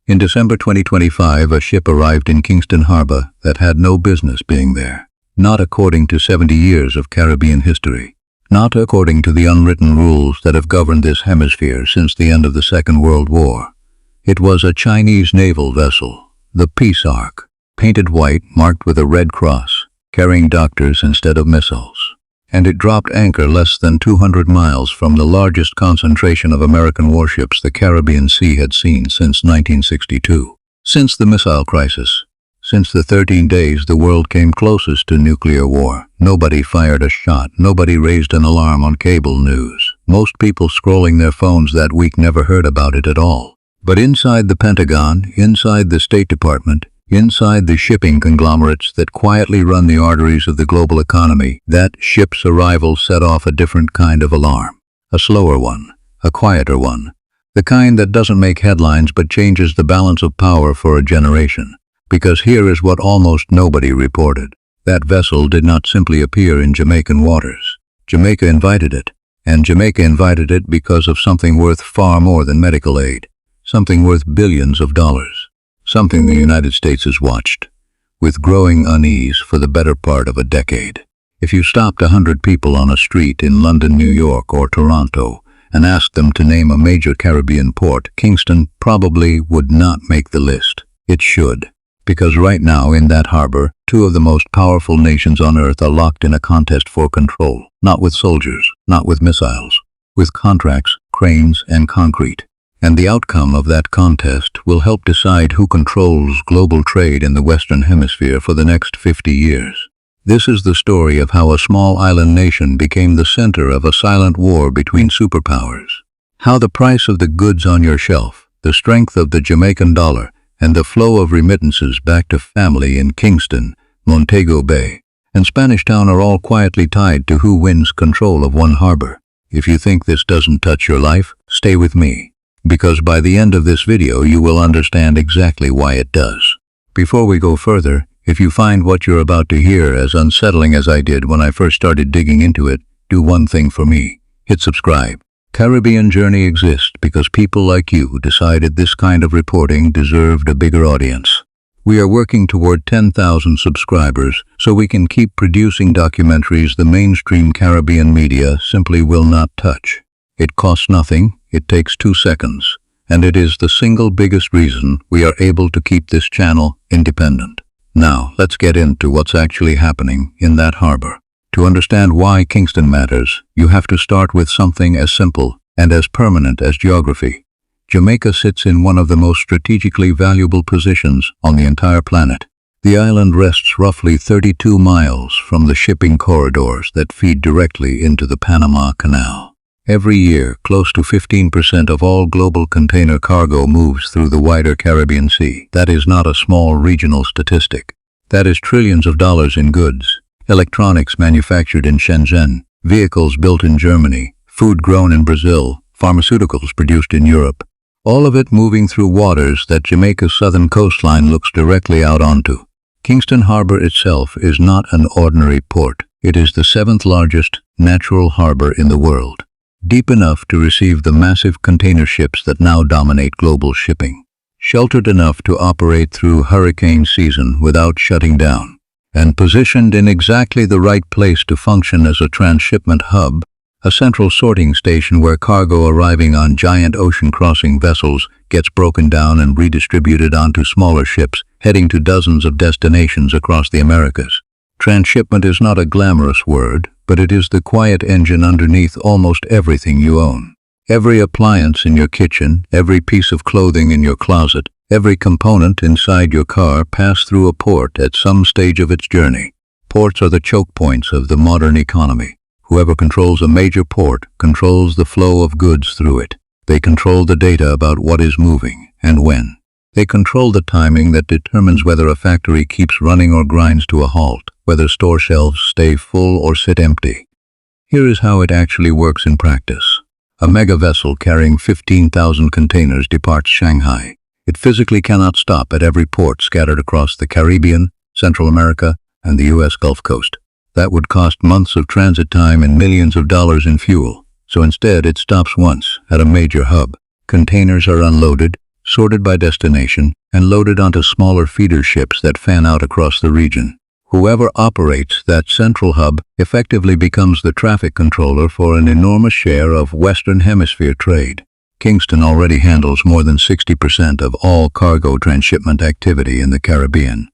In December 2025, a ship arrived in Kingston Harbour that had no business being there. Not according to 70 years of Caribbean history. Not according to the unwritten rules that have governed this hemisphere since the end of the Second World War. It was a Chinese naval vessel, the Peace Ark, painted white, marked with a red cross, carrying doctors instead of missiles. And it dropped anchor less than 200 miles from the largest concentration of American warships the Caribbean Sea had seen since 1962. Since the Missile Crisis, since the 13 days the world came closest to nuclear war, nobody fired a shot, nobody raised an alarm on cable news. Most people scrolling their phones that week never heard about it at all. But inside the Pentagon, inside the State Department, inside the shipping conglomerates that quietly run the arteries of the global economy, that ship's arrival set off a different kind of alarm. A slower one, a quieter one. The kind that doesn't make headlines but changes the balance of power for a generation. Because here is what almost nobody reported. That vessel did not simply appear in Jamaican waters. Jamaica invited it. And Jamaica invited it because of something worth far more than medical aid. Something worth billions of dollars. Something the United States has watched, with growing unease for the better part of a decade. If you stopped 100 people on a street in London, New York, or Toronto, and asked them to name a major Caribbean port, Kingston probably would not make the list. It should. Because right now in that harbor, two of the most powerful nations on earth are locked in a contest for control. Not with soldiers, not with missiles, with contracts, cranes, and concrete. And the outcome of that contest will help decide who controls global trade in the Western Hemisphere for the next 50 years. This is the story of how a small island nation became the center of a silent war between superpowers. How the price of the goods on your shelf, the strength of the Jamaican dollar, and the flow of remittances back to family in Kingston, Montego Bay, and Spanish Town are all quietly tied to who wins control of one harbor. If you think this doesn't touch your life, stay with me. Because by the end of this video you will understand exactly why it does. Before we go further, if you find what you're about to hear as unsettling as I did when I first started digging into it, do one thing for me. Hit subscribe. Caribbean Journey exists because people like you decided this kind of reporting deserved a bigger audience. We are working toward 10,000 subscribers so we can keep producing documentaries the mainstream Caribbean media simply will not touch. It costs nothing, it takes 2 seconds, and it is the single biggest reason we are able to keep this channel independent. Now, let's get into what's actually happening in that harbor. To understand why Kingston matters, you have to start with something as simple and as permanent as geography. Jamaica sits in one of the most strategically valuable positions on the entire planet. The island rests roughly 32 miles from the shipping corridors that feed directly into the Panama Canal. Every year, close to 15% of all global container cargo moves through the wider Caribbean Sea. That is not a small regional statistic. That is trillions of dollars in goods, electronics manufactured in Shenzhen, vehicles built in Germany, food grown in Brazil, pharmaceuticals produced in Europe. All of it moving through waters that Jamaica's southern coastline looks directly out onto. Kingston Harbour itself is not an ordinary port. It is the 7th largest natural harbour in the world. Deep enough to receive the massive container ships that now dominate global shipping. Sheltered enough to operate through hurricane season without shutting down. And positioned in exactly the right place to function as a transshipment hub, a central sorting station where cargo arriving on giant ocean-crossing vessels gets broken down and redistributed onto smaller ships heading to dozens of destinations across the Americas. Transshipment is not a glamorous word, but it is the quiet engine underneath almost everything you own. Every appliance in your kitchen, every piece of clothing in your closet, every component inside your car pass through a port at some stage of its journey. Ports are the choke points of the modern economy. Whoever controls a major port controls the flow of goods through it. They control the data about what is moving and when. They control the timing that determines whether a factory keeps running or grinds to a halt, whether store shelves stay full or sit empty. Here is how it actually works in practice. A mega vessel carrying 15,000 containers departs Shanghai. It physically cannot stop at every port scattered across the Caribbean, Central America, and the U.S. Gulf Coast. That would cost months of transit time and millions of dollars in fuel. So instead, it stops once at a major hub. Containers are unloaded, sorted by destination, and loaded onto smaller feeder ships that fan out across the region. Whoever operates that central hub effectively becomes the traffic controller for an enormous share of Western Hemisphere trade. Kingston already handles more than 60% of all cargo transshipment activity in the Caribbean.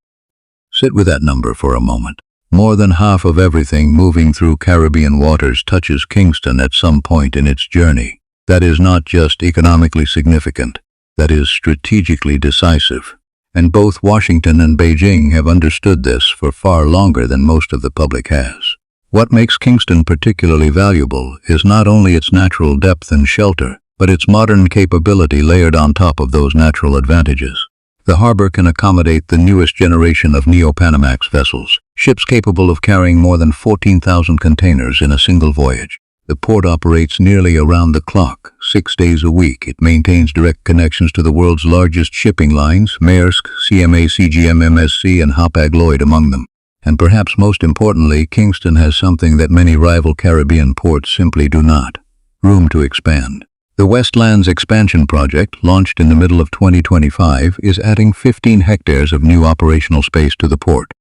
Sit with that number for a moment. More than half of everything moving through Caribbean waters touches Kingston at some point in its journey. That is not just economically significant, that is strategically decisive. And both Washington and Beijing have understood this for far longer than most of the public has. What makes Kingston particularly valuable is not only its natural depth and shelter, but its modern capability layered on top of those natural advantages. The harbor can accommodate the newest generation of Neo-Panamax vessels, ships capable of carrying more than 14,000 containers in a single voyage. The port operates nearly around the clock, 6 days a week. It maintains direct connections to the world's largest shipping lines, Maersk, CMA CGM MSC, and Hapag-Lloyd among them. And perhaps most importantly, Kingston has something that many rival Caribbean ports simply do not: room to expand. The Westlands expansion project, launched in the middle of 2025, is adding 15 hectares of new operational space to the port.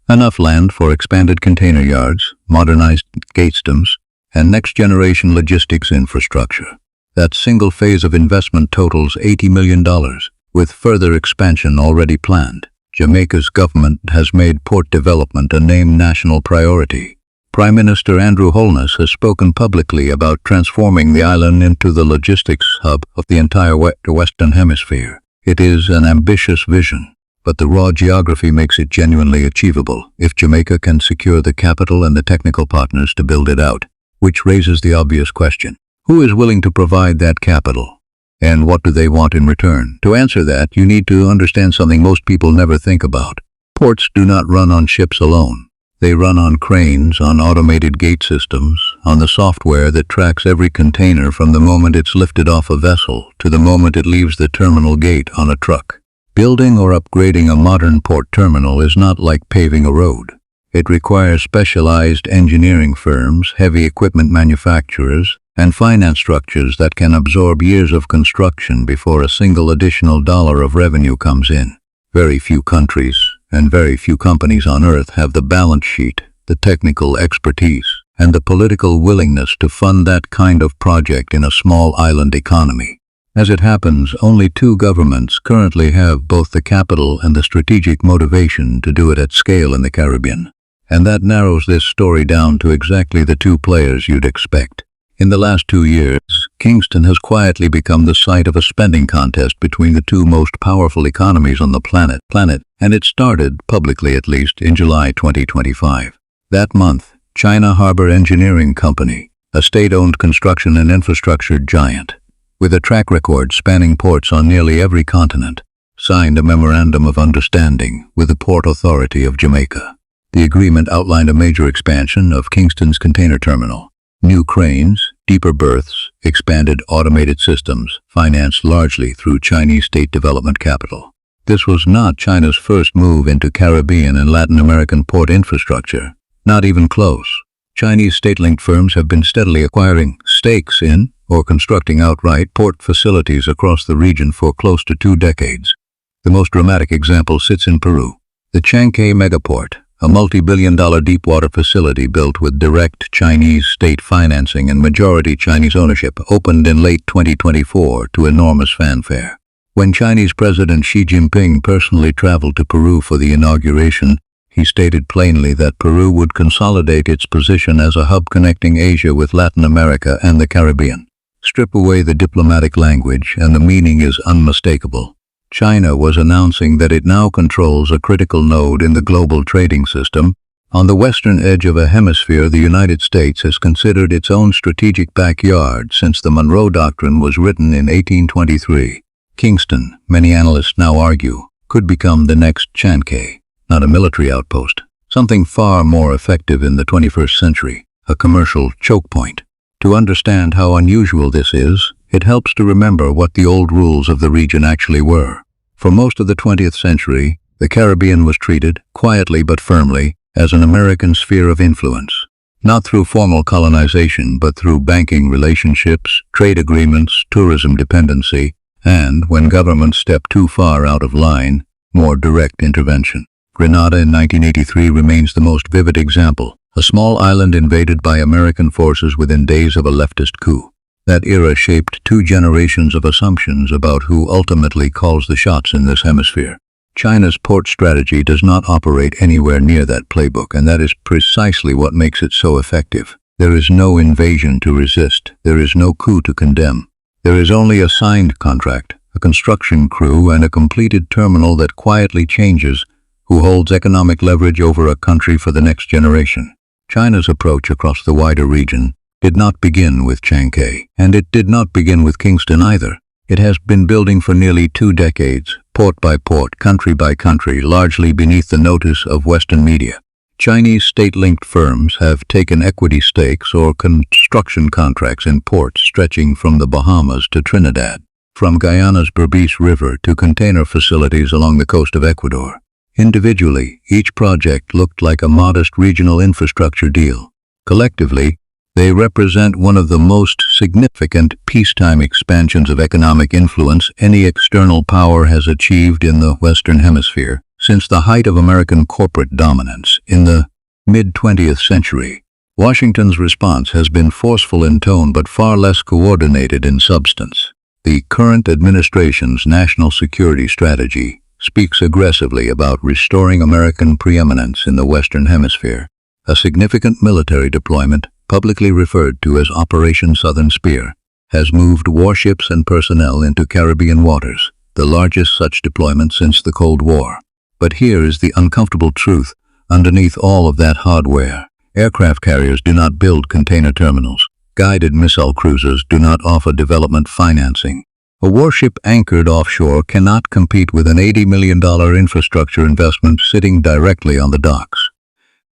Enough land for expanded container yards, modernized gate stems, and next-generation logistics infrastructure. That single phase of investment totals $80 million, with further expansion already planned. Jamaica's government has made port development a named national priority. Prime Minister Andrew Holness has spoken publicly about transforming the island into the logistics hub of the entire Western Hemisphere. It is an ambitious vision, but the raw geography makes it genuinely achievable if Jamaica can secure the capital and the technical partners to build it out. Which raises the obvious question: who is willing to provide that capital? And what do they want in return? To answer that, you need to understand something most people never think about. Ports do not run on ships alone. They run on cranes, on automated gate systems, on the software that tracks every container from the moment it's lifted off a vessel to the moment it leaves the terminal gate on a truck. Building or upgrading a modern port terminal is not like paving a road. It requires specialized engineering firms, heavy equipment manufacturers, and finance structures that can absorb years of construction before a single additional dollar of revenue comes in. Very few countries and very few companies on Earth have the balance sheet, the technical expertise, and the political willingness to fund that kind of project in a small island economy. As it happens, only 2 governments currently have both the capital and the strategic motivation to do it at scale in the Caribbean. And that narrows this story down to exactly the 2 players you'd expect. In the last 2 years, Kingston has quietly become the site of a spending contest between the 2 most powerful economies on the planet, and it started, publicly at least, in July 2025. That month, China Harbour Engineering Company, a state-owned construction and infrastructure giant, with a track record spanning ports on nearly every continent, signed a memorandum of understanding with the Port Authority of Jamaica. The agreement outlined a major expansion of Kingston's container terminal. New cranes, deeper berths, expanded automated systems, financed largely through Chinese state development capital. This was not China's first move into Caribbean and Latin American port infrastructure. Not even close. Chinese state-linked firms have been steadily acquiring stakes in or constructing outright port facilities across the region for close to 2 decades. The most dramatic example sits in Peru. The Chancay megaport, a multi-billion-dollar deep-water facility built with direct Chinese state financing and majority Chinese ownership, opened in late 2024 to enormous fanfare. When Chinese President Xi Jinping personally traveled to Peru for the inauguration, he stated plainly that Peru would consolidate its position as a hub connecting Asia with Latin America and the Caribbean. Strip away the diplomatic language and the meaning is unmistakable. China was announcing that it now controls a critical node in the global trading system. On the western edge of a hemisphere the United States has considered its own strategic backyard since the Monroe Doctrine was written in 1823. Kingston, many analysts now argue, could become the next Chancay, not a military outpost, something far more effective in the 21st century, a commercial choke point. To understand how unusual this is, it helps to remember what the old rules of the region actually were. For most of the 20th century, the Caribbean was treated, quietly but firmly, as an American sphere of influence, not through formal colonization but through banking relationships, trade agreements, tourism dependency, and, when governments step too far out of line, more direct intervention. Grenada in 1983 remains the most vivid example, a small island invaded by American forces within days of a leftist coup. That era shaped 2 generations of assumptions about who ultimately calls the shots in this hemisphere. China's port strategy does not operate anywhere near that playbook, and that is precisely what makes it so effective. There is no invasion to resist. There is no coup to condemn. There is only a signed contract, a construction crew, and a completed terminal that quietly changes who holds economic leverage over a country for the next generation. China's approach across the wider region did not begin with Chancay, and it did not begin with Kingston either. It has been building for nearly 2 decades, port by port, country by country, largely beneath the notice of Western media. Chinese state-linked firms have taken equity stakes or construction contracts in ports stretching from the Bahamas to Trinidad, from Guyana's Berbice River to container facilities along the coast of Ecuador. Individually, each project looked like a modest regional infrastructure deal. Collectively, they represent one of the most significant peacetime expansions of economic influence any external power has achieved in the Western Hemisphere since the height of American corporate dominance in the mid-20th century. Washington's response has been forceful in tone but far less coordinated in substance. The current administration's national security strategy speaks aggressively about restoring American preeminence in the Western Hemisphere. A significant military deployment, publicly referred to as Operation Southern Spear, has moved warships and personnel into Caribbean waters, the largest such deployment since the Cold War. But here is the uncomfortable truth. Underneath all of that hardware, aircraft carriers do not build container terminals. Guided missile cruisers do not offer development financing. A warship anchored offshore cannot compete with an $80 million infrastructure investment sitting directly on the docks.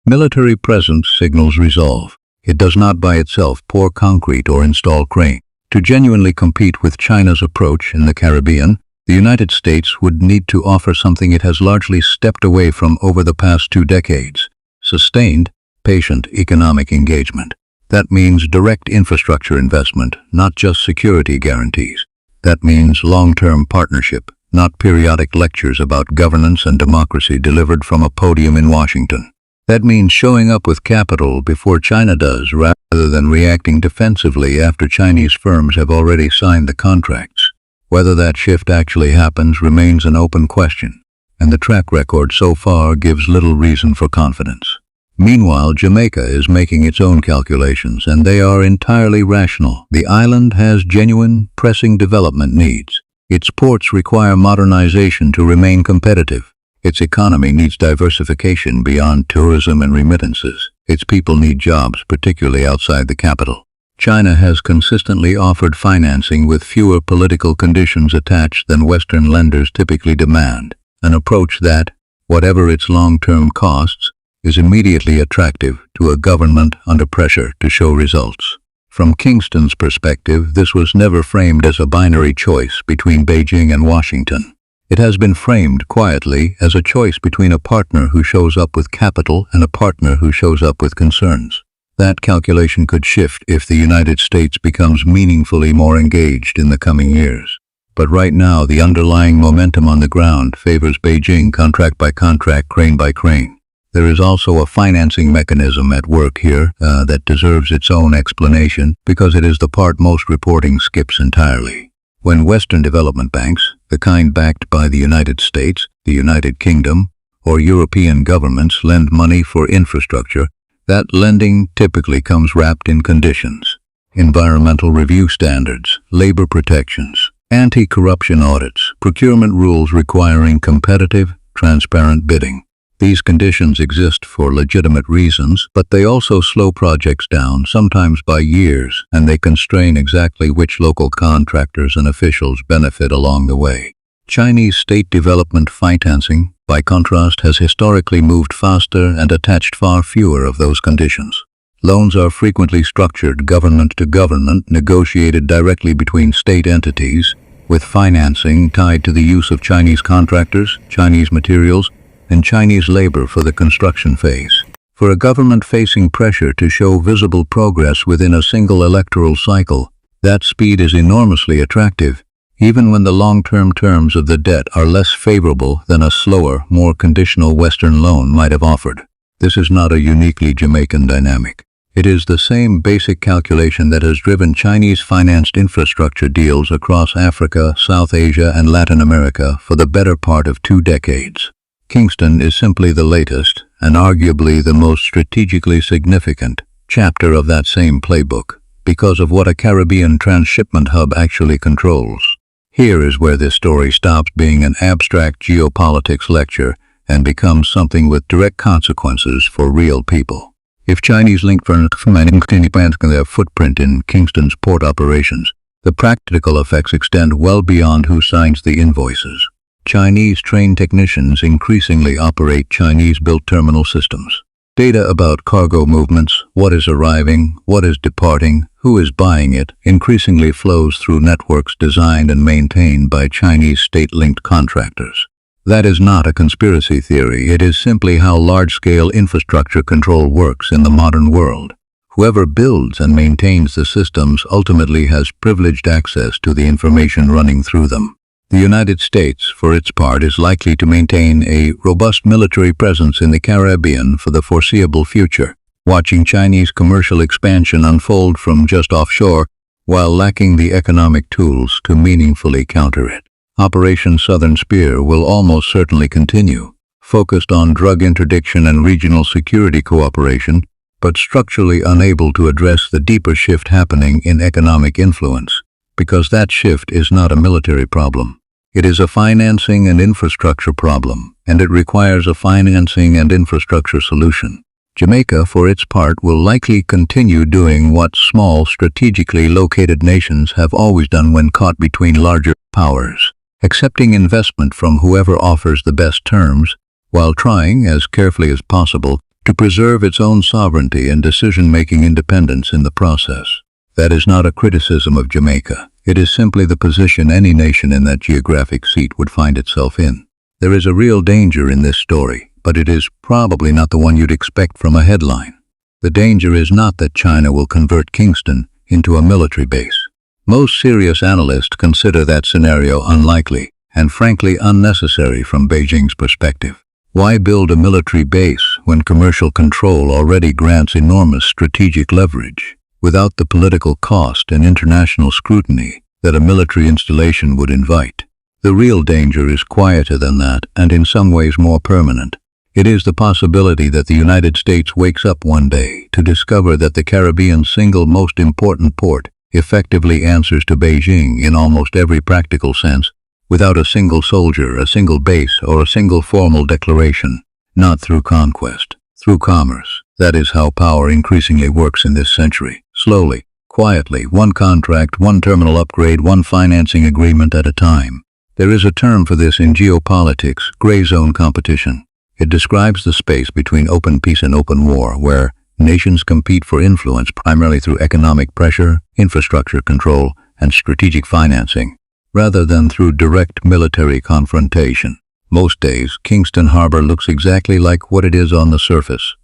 Military presence signals resolve. It does not by itself pour concrete or install crane. To genuinely compete with China's approach in the Caribbean, the United States would need to offer something it has largely stepped away from over the past 2 decades: sustained, patient economic engagement. That means direct infrastructure investment, not just security guarantees. That means long-term partnership, not periodic lectures about governance and democracy delivered from a podium in Washington. That means showing up with capital before China does, rather than reacting defensively after Chinese firms have already signed the contracts. Whether that shift actually happens remains an open question, and the track record so far gives little reason for confidence. Meanwhile, Jamaica is making its own calculations, and they are entirely rational. The island has genuine, pressing development needs. Its ports require modernization to remain competitive. Its economy needs diversification beyond tourism and remittances. Its people need jobs, particularly outside the capital. China has consistently offered financing with fewer political conditions attached than Western lenders typically demand, an approach that, whatever its long-term costs, is immediately attractive to a government under pressure to show results. From Kingston's perspective, this was never framed as a binary choice between Beijing and Washington. It has been framed quietly as a choice between a partner who shows up with capital and a partner who shows up with concerns. That calculation could shift if the United States becomes meaningfully more engaged in the coming years. But right now, the underlying momentum on the ground favors Beijing contract by contract, crane by crane. There is also a financing mechanism at work here that deserves its own explanation because it is the part most reporting skips entirely. When Western development banks, the kind backed by the United States, the United Kingdom, or European governments lend money for infrastructure, that lending typically comes wrapped in conditions: environmental review standards, labor protections, anti-corruption audits, procurement rules requiring competitive, transparent bidding. These conditions exist for legitimate reasons, but they also slow projects down, sometimes by years, and they constrain exactly which local contractors and officials benefit along the way. Chinese state development financing, by contrast, has historically moved faster and attached far fewer of those conditions. Loans are frequently structured government to government, negotiated directly between state entities, with financing tied to the use of Chinese contractors, Chinese materials, and Chinese labor for the construction phase. For a government facing pressure to show visible progress within a single electoral cycle, that speed is enormously attractive. even when the long-term terms of the debt are less favorable than a slower, more conditional Western loan might have offered. This is not a uniquely Jamaican dynamic. It is the same basic calculation that has driven Chinese-financed infrastructure deals across Africa, South Asia, and Latin America for the better part of 2 decades. Kingston is simply the latest, and arguably the most strategically significant, chapter of that same playbook, because of what a Caribbean transshipment hub actually controls. Here is where this story stops being an abstract geopolitics lecture and becomes something with direct consequences for real people. If Chinese-linked their footprint in Kingston's port operations, the practical effects extend well beyond who signs the invoices. Chinese trained technicians increasingly operate Chinese-built terminal systems. Data about cargo movements, what is arriving, what is departing, who is buying it, increasingly flows through networks designed and maintained by Chinese state-linked contractors. That is not a conspiracy theory, it is simply how large-scale infrastructure control works in the modern world. Whoever builds and maintains the systems ultimately has privileged access to the information running through them. The United States, for its part, is likely to maintain a robust military presence in the Caribbean for the foreseeable future, watching Chinese commercial expansion unfold from just offshore while lacking the economic tools to meaningfully counter it. Operation Southern Spear will almost certainly continue, focused on drug interdiction and regional security cooperation, but structurally unable to address the deeper shift happening in economic influence, because that shift is not a military problem. It is a financing and infrastructure problem, and it requires a financing and infrastructure solution. Jamaica, for its part, will likely continue doing what small, strategically located nations have always done when caught between larger powers, accepting investment from whoever offers the best terms, while trying, as carefully as possible, to preserve its own sovereignty and decision-making independence in the process. That is not a criticism of Jamaica. It is simply the position any nation in that geographic seat would find itself in. There is a real danger in this story, but it is probably not the one you'd expect from a headline. The danger is not that China will convert Kingston into a military base. Most serious analysts consider that scenario unlikely and frankly unnecessary from Beijing's perspective. Why build a military base when commercial control already grants enormous strategic leverage, without the political cost and international scrutiny that a military installation would invite? The real danger is quieter than that and in some ways more permanent. It is the possibility that the United States wakes up one day to discover that the Caribbean's single most important port effectively answers to Beijing in almost every practical sense, without a single soldier, a single base, or a single formal declaration. Not through conquest, through commerce. That is how power increasingly works in this century. Slowly, quietly, one contract, one terminal upgrade, one financing agreement at a time. There is a term for this in geopolitics, gray zone competition. It describes the space between open peace and open war, where nations compete for influence primarily through economic pressure, infrastructure control, and strategic financing, rather than through direct military confrontation. Most days, Kingston Harbour looks exactly like what it is on the surface.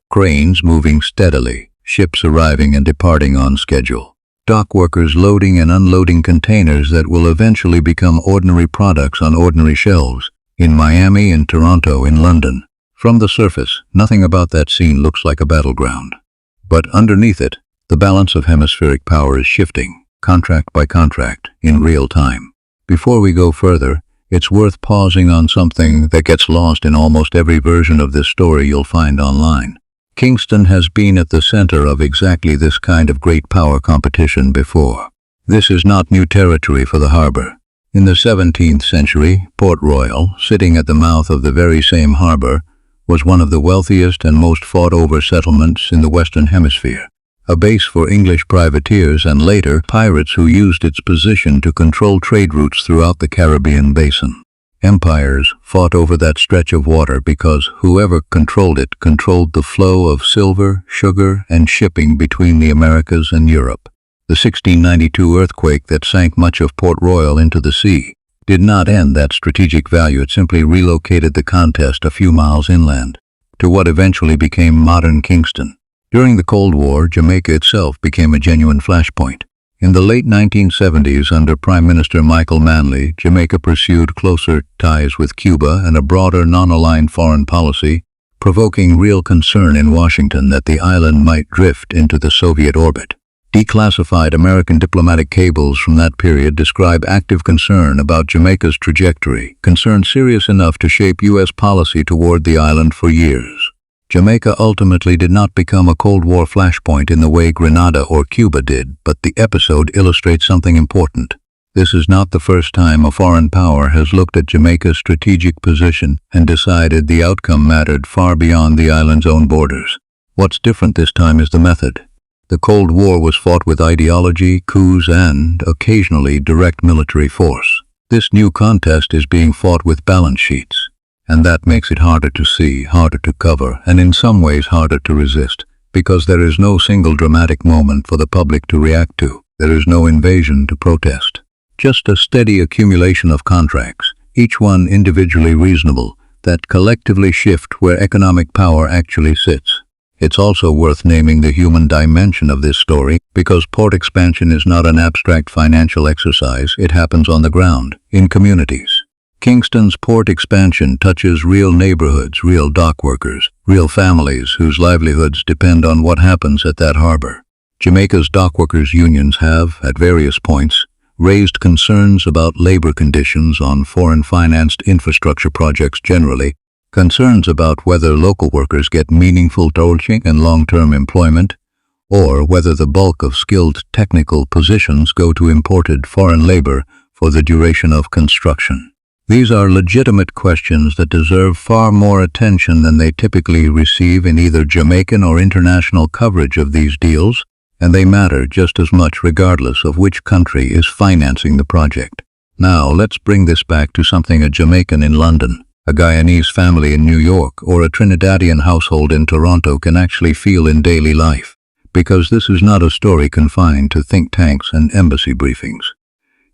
Cranes moving steadily, ships arriving and departing on schedule, dock workers loading and unloading containers that will eventually become ordinary products on ordinary shelves, in Miami, in Toronto, in London. From the surface, nothing about that scene looks like a battleground. But underneath it, the balance of hemispheric power is shifting, contract by contract, in real time. Before we go further, it's worth pausing on something that gets lost in almost every version of this story you'll find online. Kingston has been at the center of exactly this kind of great power competition before. This is not new territory for the harbor. In the 17th century, Port Royal, sitting at the mouth of the very same harbor, was one of the wealthiest and most fought-over settlements in the Western Hemisphere, a base for English privateers and later pirates who used its position to control trade routes throughout the Caribbean basin. Empires fought over that stretch of water because whoever controlled it controlled the flow of silver, sugar, and shipping between the Americas and Europe. The 1692 earthquake that sank much of Port Royal into the sea did not end that strategic value. It simply relocated the contest a few miles inland to what eventually became modern Kingston. During the Cold War, Jamaica itself became a genuine flashpoint. In the late 1970s, under Prime Minister Michael Manley, Jamaica pursued closer ties with Cuba and a broader non-aligned foreign policy, provoking real concern in Washington that the island might drift into the Soviet orbit. Declassified American diplomatic cables from that period describe active concern about Jamaica's trajectory, concern serious enough to shape U.S. policy toward the island for years. Jamaica ultimately did not become a Cold War flashpoint in the way Grenada or Cuba did, but the episode illustrates something important. This is not the first time a foreign power has looked at Jamaica's strategic position and decided the outcome mattered far beyond the island's own borders. What's different this time is the method. The Cold War was fought with ideology, coups, and, occasionally, direct military force. This new contest is being fought with balance sheets, and that makes it harder to see, harder to cover, and in some ways harder to resist, because there is no single dramatic moment for the public to react to. There is no invasion to protest. Just a steady accumulation of contracts, each one individually reasonable, that collectively shift where economic power actually sits. It's also worth naming the human dimension of this story, because port expansion is not an abstract financial exercise, it happens on the ground, in communities. Kingston's port expansion touches real neighborhoods, real dock workers, real families whose livelihoods depend on what happens at that harbor. Jamaica's dockworkers' unions have, at various points, raised concerns about labor conditions on foreign-financed infrastructure projects generally, concerns about whether local workers get meaningful coaching and long-term employment, or whether the bulk of skilled technical positions go to imported foreign labor for the duration of construction. These are legitimate questions that deserve far more attention than they typically receive in either Jamaican or international coverage of these deals, and they matter just as much regardless of which country is financing the project. Now, let's bring this back to something a Jamaican in London, a Guyanese family in New York, or a Trinidadian household in Toronto can actually feel in daily life, because this is not a story confined to think tanks and embassy briefings.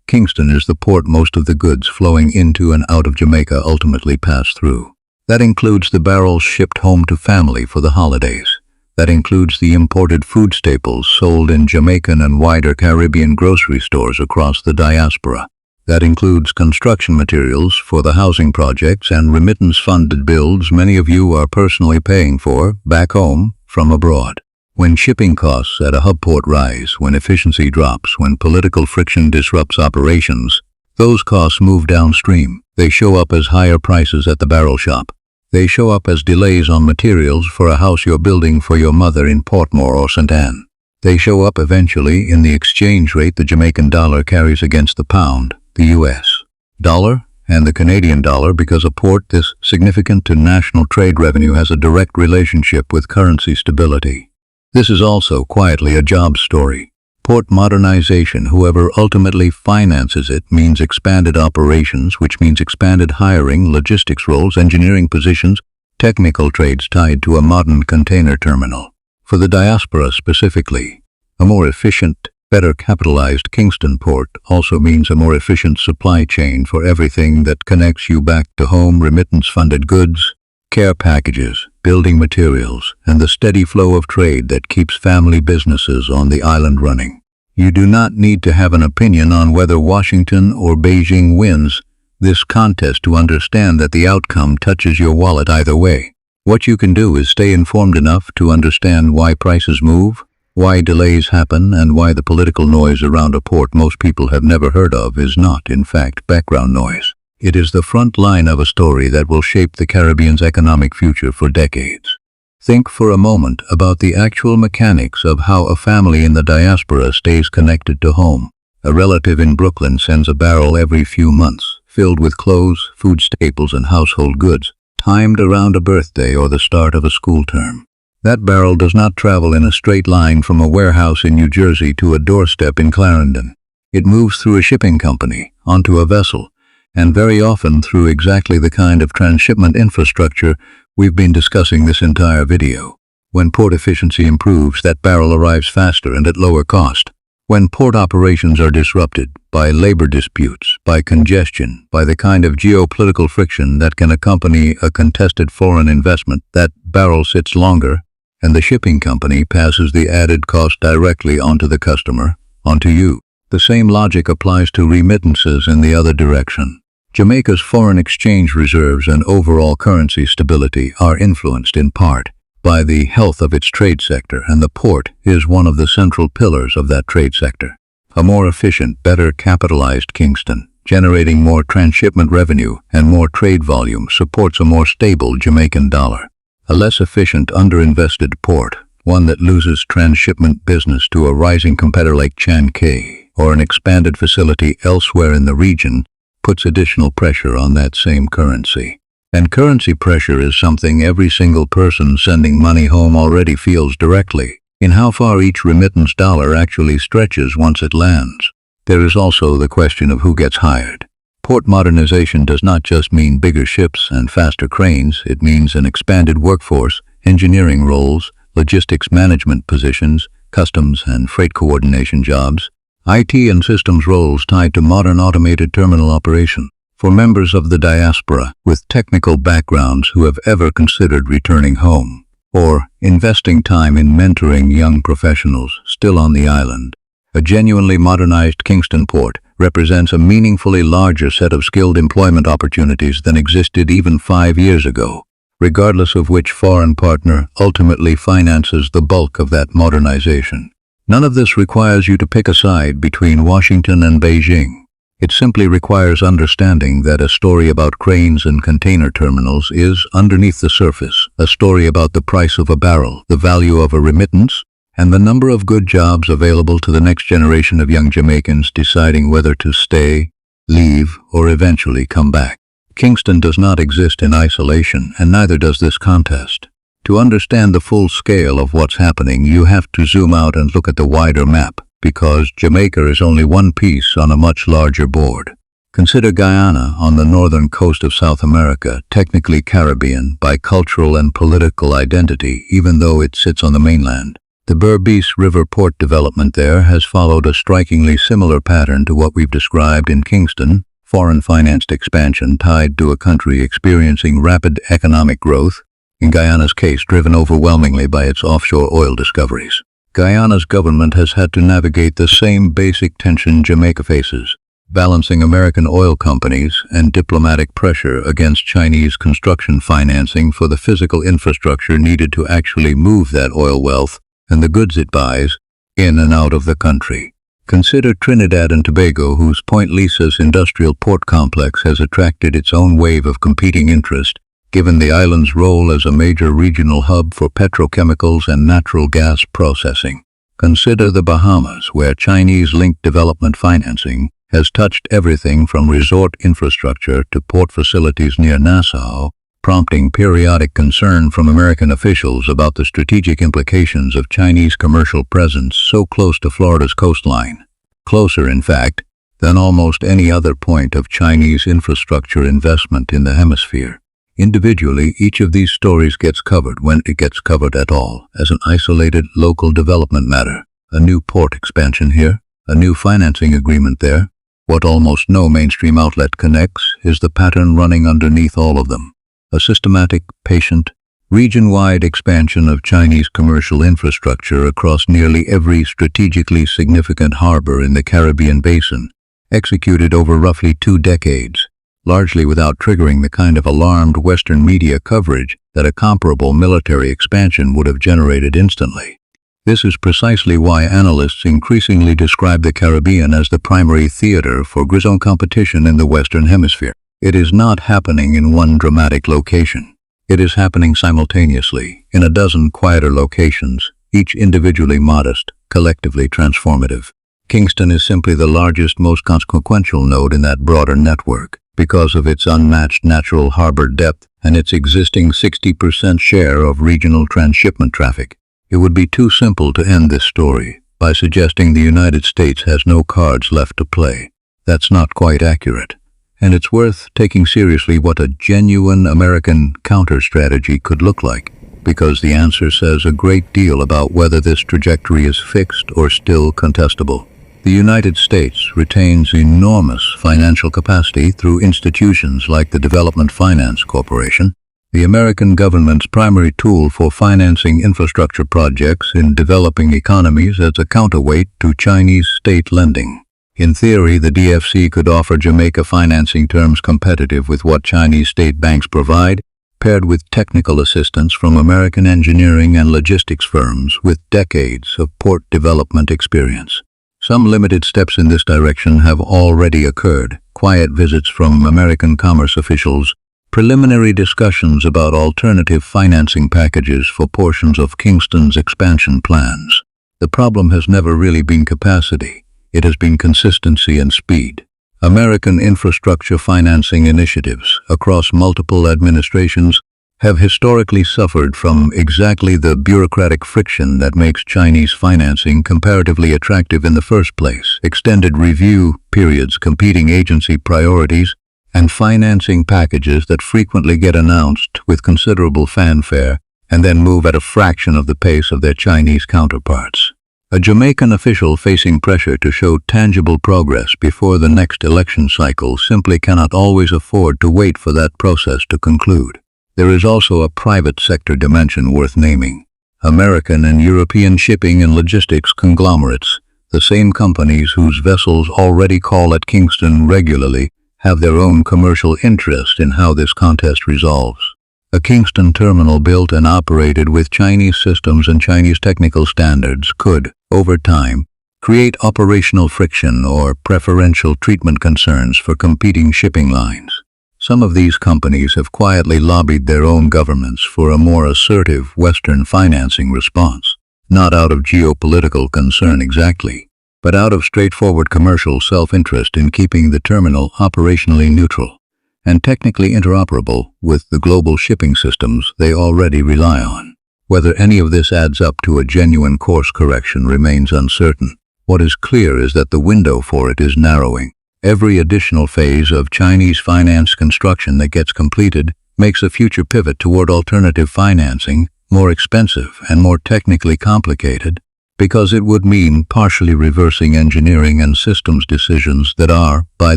Kingston is the port most of the goods flowing into and out of Jamaica ultimately pass through. That includes the barrels shipped home to family for the holidays. That includes the imported food staples sold in Jamaican and wider Caribbean grocery stores across the Diaspora. That includes construction materials for the housing projects and remittance-funded builds many of you are personally paying for back home from abroad. When shipping costs at a hub port rise, when efficiency drops, when political friction disrupts operations, those costs move downstream. They show up as higher prices at the barrel shop. They show up as delays on materials for a house you're building for your mother in Portmore or St. Anne. They show up eventually in the exchange rate the Jamaican dollar carries against the pound, the US dollar, and the Canadian dollar, because a port this significant to national trade revenue has a direct relationship with currency stability. This is also quietly a job story. Port modernization, whoever ultimately finances it, means expanded operations, which means expanded hiring, logistics roles, engineering positions, technical trades tied to a modern container terminal. For the diaspora specifically, a more efficient, better capitalized Kingston port also means a more efficient supply chain for everything that connects you back to home: remittance-funded goods, care packages, building materials, and the steady flow of trade that keeps family businesses on the island running. You do not need to have an opinion on whether Washington or Beijing wins this contest to understand that the outcome touches your wallet either way. What you can do is stay informed enough to understand why prices move, why delays happen, and why the political noise around a port most people have never heard of is not, in fact, background noise. It is the front line of a story that will shape the Caribbean's economic future for decades. Think for a moment about the actual mechanics of how a family in the diaspora stays connected to home. A relative in Brooklyn sends a barrel every few months, filled with clothes, food staples, and household goods, timed around a birthday or the start of a school term. That barrel does not travel in a straight line from a warehouse in New Jersey to a doorstep in Clarendon. It moves through a shipping company, onto a vessel, and very often through exactly the kind of transshipment infrastructure we've been discussing this entire video. When port efficiency improves, that barrel arrives faster and at lower cost. When port operations are disrupted by labor disputes, by congestion, by the kind of geopolitical friction that can accompany a contested foreign investment, that barrel sits longer, and the shipping company passes the added cost directly onto the customer, onto you. The same logic applies to remittances in the other direction. Jamaica's foreign exchange reserves and overall currency stability are influenced in part by the health of its trade sector, and the port is one of the central pillars of that trade sector. A more efficient, better capitalized Kingston, generating more transshipment revenue and more trade volume, supports a more stable Jamaican dollar. A less efficient, underinvested port, one that loses transshipment business to a rising competitor like Chankay or an expanded facility elsewhere in the region, puts additional pressure on that same currency. And currency pressure is something every single person sending money home already feels directly, in how far each remittance dollar actually stretches once it lands. There is also the question of who gets hired. Port modernization does not just mean bigger ships and faster cranes, it means an expanded workforce, engineering roles, logistics management positions, customs and freight coordination jobs, IT and systems roles tied to modern automated terminal operation. For members of the diaspora with technical backgrounds who have ever considered returning home, or investing time in mentoring young professionals still on the island, a genuinely modernized Kingston port represents a meaningfully larger set of skilled employment opportunities than existed even 5 years ago, regardless of which foreign partner ultimately finances the bulk of that modernization. None of this requires you to pick a side between Washington and Beijing. It simply requires understanding that a story about cranes and container terminals is, underneath the surface, a story about the price of a barrel, the value of a remittance, and the number of good jobs available to the next generation of young Jamaicans deciding whether to stay, leave, or eventually come back. Kingston does not exist in isolation, and neither does this contest. To understand the full scale of what's happening, you have to zoom out and look at the wider map, because Jamaica is only one piece on a much larger board. Consider Guyana on the northern coast of South America, technically Caribbean by cultural and political identity, even though it sits on the mainland. The Berbice River port development there has followed a strikingly similar pattern to what we've described in Kingston, foreign-financed expansion tied to a country experiencing rapid economic growth, in Guyana's case driven overwhelmingly by its offshore oil discoveries. Guyana's government has had to navigate the same basic tension Jamaica faces, balancing American oil companies and diplomatic pressure against Chinese construction financing for the physical infrastructure needed to actually move that oil wealth and the goods it buys in and out of the country. Consider Trinidad and Tobago, whose Point Lisa's industrial port complex has attracted its own wave of competing interest, given the island's role as a major regional hub for petrochemicals and natural gas processing. Consider the Bahamas, where Chinese-linked development financing has touched everything from resort infrastructure to port facilities near Nassau, prompting periodic concern from American officials about the strategic implications of Chinese commercial presence so close to Florida's coastline. Closer, in fact, than almost any other point of Chinese infrastructure investment in the hemisphere. Individually, each of these stories gets covered, when it gets covered at all, as an isolated local development matter. A new port expansion here, a new financing agreement there. What almost no mainstream outlet connects is the pattern running underneath all of them. A systematic, patient, region-wide expansion of Chinese commercial infrastructure across nearly every strategically significant harbor in the Caribbean basin, executed over roughly 2 decades. Largely without triggering the kind of alarmed Western media coverage that a comparable military expansion would have generated instantly. This is precisely why analysts increasingly describe the Caribbean as the primary theater for grissom competition in the Western Hemisphere. It is not happening in one dramatic location. It is happening simultaneously in a dozen quieter locations, each individually modest, collectively transformative. Kingston is simply the largest, most consequential node in that broader network, because of its unmatched natural harbor depth and its existing 60% share of regional transshipment traffic. It would be too simple to end this story by suggesting the United States has no cards left to play. That's not quite accurate. And it's worth taking seriously what a genuine American counter-strategy could look like, because the answer says a great deal about whether this trajectory is fixed or still contestable. The United States retains enormous financial capacity through institutions like the Development Finance Corporation, the American government's primary tool for financing infrastructure projects in developing economies as a counterweight to Chinese state lending. In theory, the DFC could offer Jamaica financing terms competitive with what Chinese state banks provide, paired with technical assistance from American engineering and logistics firms with decades of port development experience. Some limited steps in this direction have already occurred: quiet visits from American commerce officials, preliminary discussions about alternative financing packages for portions of Kingston's expansion plans. The problem has never really been capacity. It has been consistency and speed. American infrastructure financing initiatives across multiple administrations have historically suffered from exactly the bureaucratic friction that makes Chinese financing comparatively attractive in the first place: extended review periods, competing agency priorities, and financing packages that frequently get announced with considerable fanfare and then move at a fraction of the pace of their Chinese counterparts. A Jamaican official facing pressure to show tangible progress before the next election cycle simply cannot always afford to wait for that process to conclude. There is also a private sector dimension worth naming. American and European shipping and logistics conglomerates, the same companies whose vessels already call at Kingston regularly, have their own commercial interest in how this contest resolves. A Kingston terminal built and operated with Chinese systems and Chinese technical standards could, over time, create operational friction or preferential treatment concerns for competing shipping lines. Some of these companies have quietly lobbied their own governments for a more assertive Western financing response, not out of geopolitical concern exactly, but out of straightforward commercial self-interest in keeping the terminal operationally neutral and technically interoperable with the global shipping systems they already rely on. Whether any of this adds up to a genuine course correction remains uncertain. What is clear is that the window for it is narrowing. Every additional phase of Chinese finance construction that gets completed makes a future pivot toward alternative financing more expensive and more technically complicated, because it would mean partially reversing engineering and systems decisions that are, by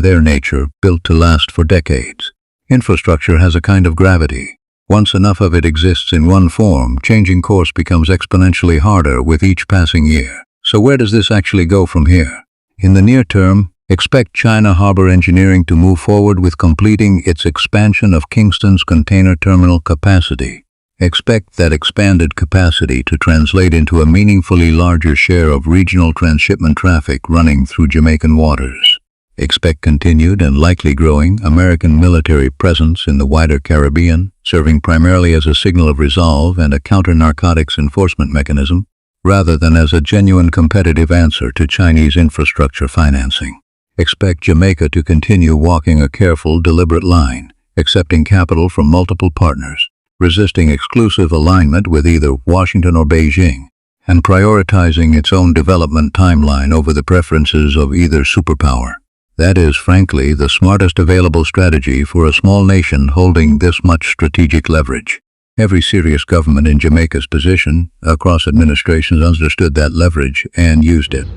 their nature, built to last for decades. Infrastructure has a kind of gravity. Once enough of it exists in one form, changing course becomes exponentially harder with each passing year. So where does this actually go from here? In the near term, expect China Harbour engineering to move forward with completing its expansion of Kingston's container terminal capacity. Expect that expanded capacity to translate into a meaningfully larger share of regional transshipment traffic running through Jamaican waters. Expect continued and likely growing American military presence in the wider Caribbean, serving primarily as a signal of resolve and a counter-narcotics enforcement mechanism, rather than as a genuine competitive answer to Chinese infrastructure financing. Expect Jamaica to continue walking a careful, deliberate line, accepting capital from multiple partners, resisting exclusive alignment with either Washington or Beijing, and prioritizing its own development timeline over the preferences of either superpower. That is, frankly, the smartest available strategy for a small nation holding this much strategic leverage. Every serious government in Jamaica's position, across administrations, understood that leverage and used it.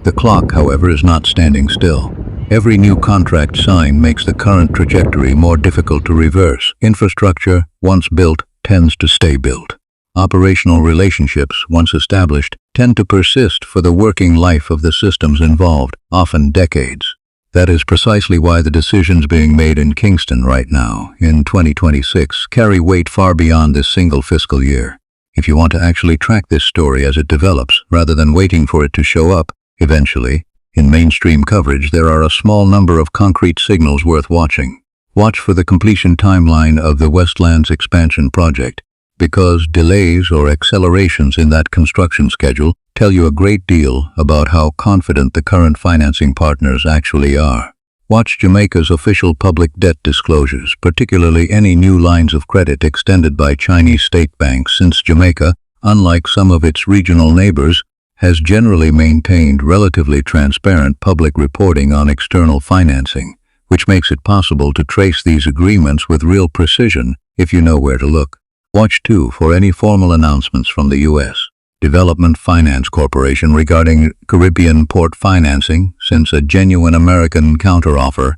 The clock, however, is not standing still. Every new contract signed makes the current trajectory more difficult to reverse. Infrastructure, once built, tends to stay built. Operational relationships, once established, tend to persist for the working life of the systems involved, often decades. That is precisely why the decisions being made in Kingston right now, in 2026, carry weight far beyond this single fiscal year. If you want to actually track this story as it develops, rather than waiting for it to show up, eventually, in mainstream coverage, there are a small number of concrete signals worth watching. Watch for the completion timeline of the Westlands expansion project, because delays or accelerations in that construction schedule tell you a great deal about how confident the current financing partners actually are. Watch Jamaica's official public debt disclosures, particularly any new lines of credit extended by Chinese state banks, since Jamaica, unlike some of its regional neighbors, has generally maintained relatively transparent public reporting on external financing, which makes it possible to trace these agreements with real precision if you know where to look. Watch, too, for any formal announcements from the U.S. Development Finance Corporation regarding Caribbean port financing, since a genuine American counteroffer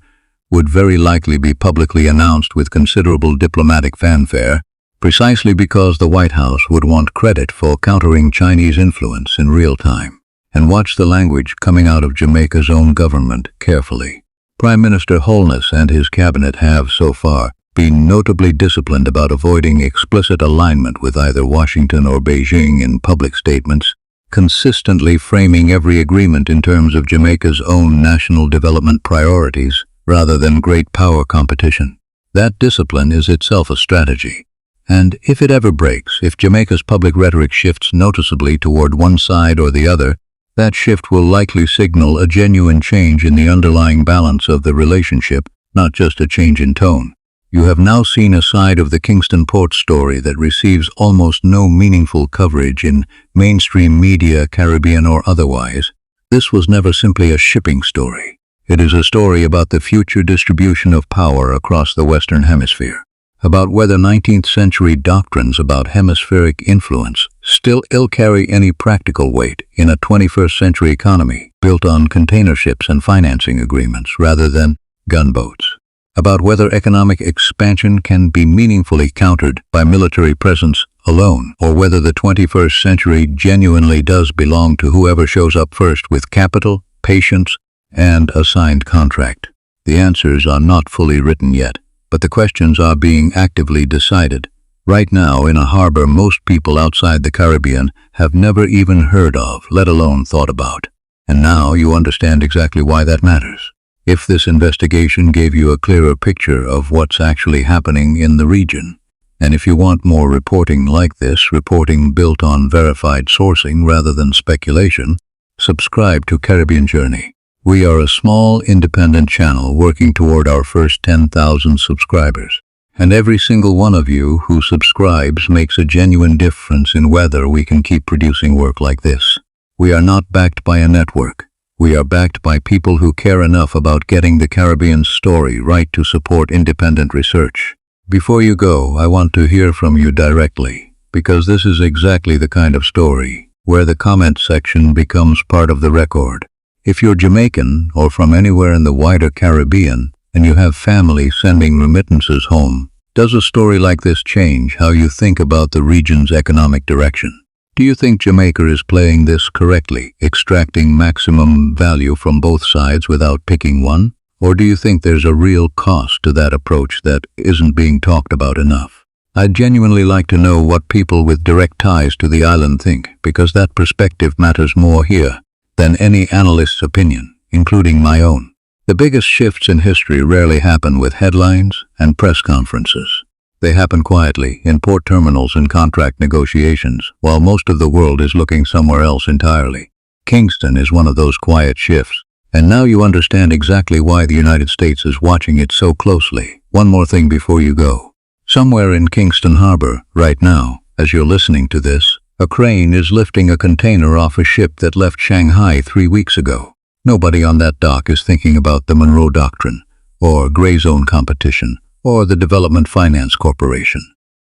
would very likely be publicly announced with considerable diplomatic fanfare. precisely because the White House would want credit for countering Chinese influence in real time. And watch the language coming out of Jamaica's own government carefully. Prime Minister Holness and his cabinet have, so far, been notably disciplined about avoiding explicit alignment with either Washington or Beijing in public statements, consistently framing every agreement in terms of Jamaica's own national development priorities rather than great power competition. That discipline is itself a strategy. And if it ever breaks, if Jamaica's public rhetoric shifts noticeably toward one side or the other, that shift will likely signal a genuine change in the underlying balance of the relationship, not just a change in tone. You have now seen a side of the Kingston port story that receives almost no meaningful coverage in mainstream media, Caribbean or otherwise. This was never simply a shipping story. It is a story about the future distribution of power across the Western Hemisphere, about whether 19th century doctrines about hemispheric influence still carry any practical weight in a 21st century economy built on container ships and financing agreements rather than gunboats, about whether economic expansion can be meaningfully countered by military presence alone, or whether the 21st century genuinely does belong to whoever shows up first with capital, patience, and a signed contract. The answers are not fully written yet, but the questions are being actively decided. Right now, in a harbor most people outside the Caribbean have never even heard of, let alone thought about. And now you understand exactly why that matters. If this investigation gave you a clearer picture of what's actually happening in the region, and if you want more reporting like this, reporting built on verified sourcing rather than speculation, subscribe to Caribbean Journey. We are a small, independent channel working toward our first 10,000 subscribers. And every single one of you who subscribes makes a genuine difference in whether we can keep producing work like this. We are not backed by a network. We are backed by people who care enough about getting the Caribbean story right to support independent research. Before you go, I want to hear from you directly, because this is exactly the kind of story where the comment section becomes part of the record. If you're Jamaican or from anywhere in the wider Caribbean and you have family sending remittances home, does a story like this change how you think about the region's economic direction? Do you think Jamaica is playing this correctly, extracting maximum value from both sides without picking one? Or do you think there's a real cost to that approach that isn't being talked about enough? I'd genuinely like to know what people with direct ties to the island think, because that perspective matters more here than any analyst's opinion, including my own. The biggest shifts in history rarely happen with headlines and press conferences. They happen quietly in port terminals and contract negotiations, while most of the world is looking somewhere else entirely. Kingston is one of those quiet shifts, and now you understand exactly why the United States is watching it so closely. One more thing before you go. Somewhere in Kingston Harbour, right now, as you're listening to this, a crane is lifting a container off a ship that left Shanghai 3 weeks ago. Nobody on that dock is thinking about the Monroe Doctrine, or gray zone competition, or the Development Finance Corporation.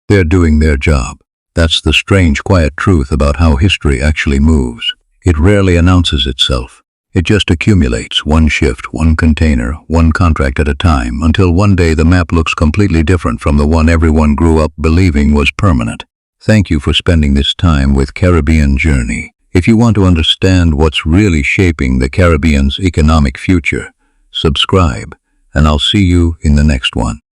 They're doing their job. That's the strange, quiet truth about how history actually moves. It rarely announces itself. It just accumulates, one shift, one container, one contract at a time, until one day the map looks completely different from the one everyone grew up believing was permanent. Thank you for spending this time with Caribbean Journey. If you want to understand what's really shaping the Caribbean's economic future, subscribe, and I'll see you in the next one.